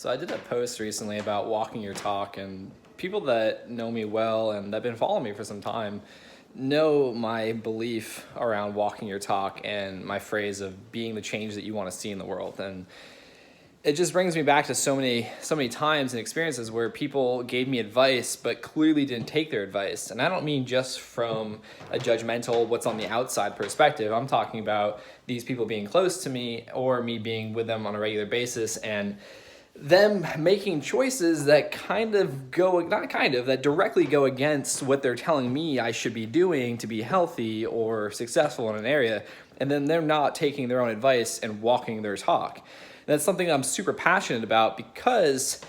So I did a post recently about walking your talk, and people that know me well and that have been following me for some time know my belief around walking your talk and my phrase of being the change that you want to see in the world. And it just brings me back to so many times and experiences where people gave me advice but clearly didn't take their advice. And I don't mean just from a judgmental what's on the outside perspective. I'm talking about these people being close to me or me being with them on a regular basis and them making choices that that directly go against what they're telling me I should be doing to be healthy or successful in an area, and then they're not taking their own advice and walking their talk. That's something I'm super passionate about because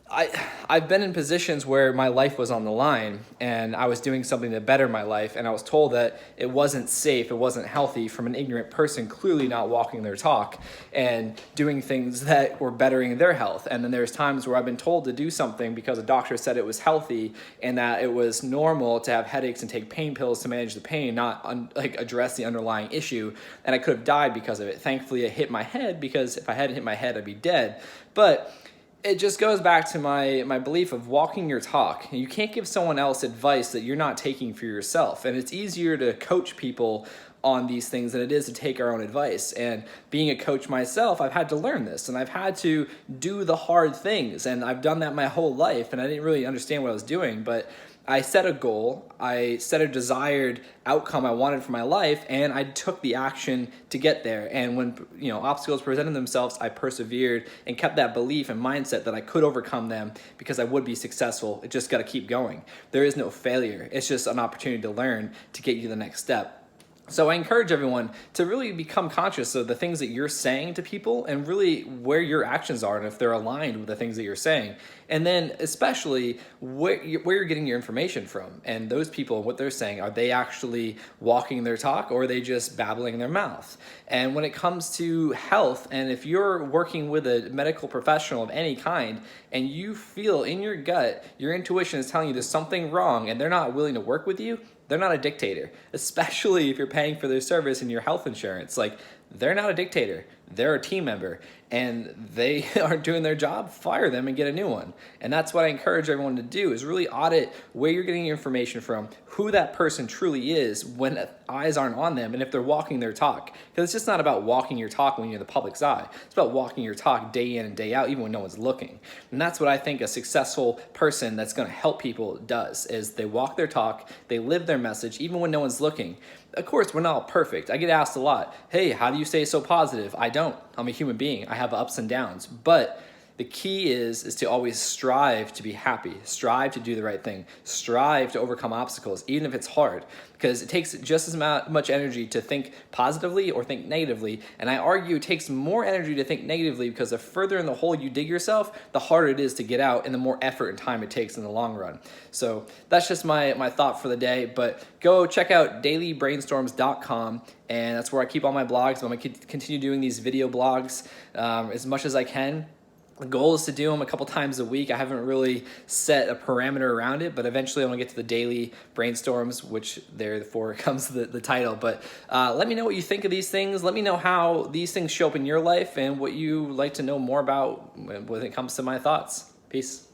I've been in positions where my life was on the line and I was doing something to better my life, and I was told that it wasn't safe, it wasn't healthy from an ignorant person clearly not walking their talk and doing things that were bettering their health. And then there's times where I've been told to do something because a doctor said it was healthy and that it was normal to have headaches and take pain pills to manage the pain, not address the underlying issue, and I could have died because of it. Thankfully, I hit my head, because if I hadn't hit my head, I'd be dead. But it just goes back to my belief of walking your talk. You can't give someone else advice that you're not taking for yourself. And it's easier to coach people on these things than it is to take our own advice. And being a coach myself, I've had to learn this, and I've had to do the hard things. And I've done that my whole life, and I didn't really understand what I was doing. But I set a goal, I set a desired outcome I wanted for my life, and I took the action to get there. And when obstacles presented themselves, I persevered and kept that belief and mindset that I could overcome them because I would be successful. It just got to keep going. There is no failure. It's just an opportunity to learn to get you to the next step. So I encourage everyone to really become conscious of the things that you're saying to people and really where your actions are and if they're aligned with the things that you're saying. And then especially where you're getting your information from. And those people, what they're saying, are they actually walking their talk or are they just babbling in their mouth? And when it comes to health, and if you're working with a medical professional of any kind and you feel in your gut, your intuition is telling you there's something wrong and they're not willing to work with you, they're not a dictator, especially if you're paying for their service and your health insurance. They're not a dictator. They're a team member, and they aren't doing their job. Fire them and get a new one. And that's what I encourage everyone to do, is really audit where you're getting your information from, who that person truly is when eyes aren't on them, and if they're walking their talk. Because it's just not about walking your talk when you're in the public's eye. It's about walking your talk day in and day out, even when no one's looking. And that's what I think a successful person that's going to help people does, is they walk their talk, they live their message, even when no one's looking. Of course, we're not perfect. I get asked a lot, hey, how do you stay so positive? I don't. I'm a human being. I have ups and downs. But the key is to always strive to be happy, strive to do the right thing, strive to overcome obstacles, even if it's hard, because it takes just as much energy to think positively or think negatively. And I argue it takes more energy to think negatively because the further in the hole you dig yourself, the harder it is to get out and the more effort and time it takes in the long run. So that's just my thought for the day. But go check out dailybrainstorms.com, and that's where I keep all my blogs. I'm going to continue doing these video blogs as much as I can. The goal is to do them a couple times a week. I haven't really set a parameter around it, but eventually I'm going to get to the daily brainstorms, which therefore comes the title. But let me know what you think of these things. Let me know how these things show up in your life and what you like to know more about when it comes to my thoughts. Peace.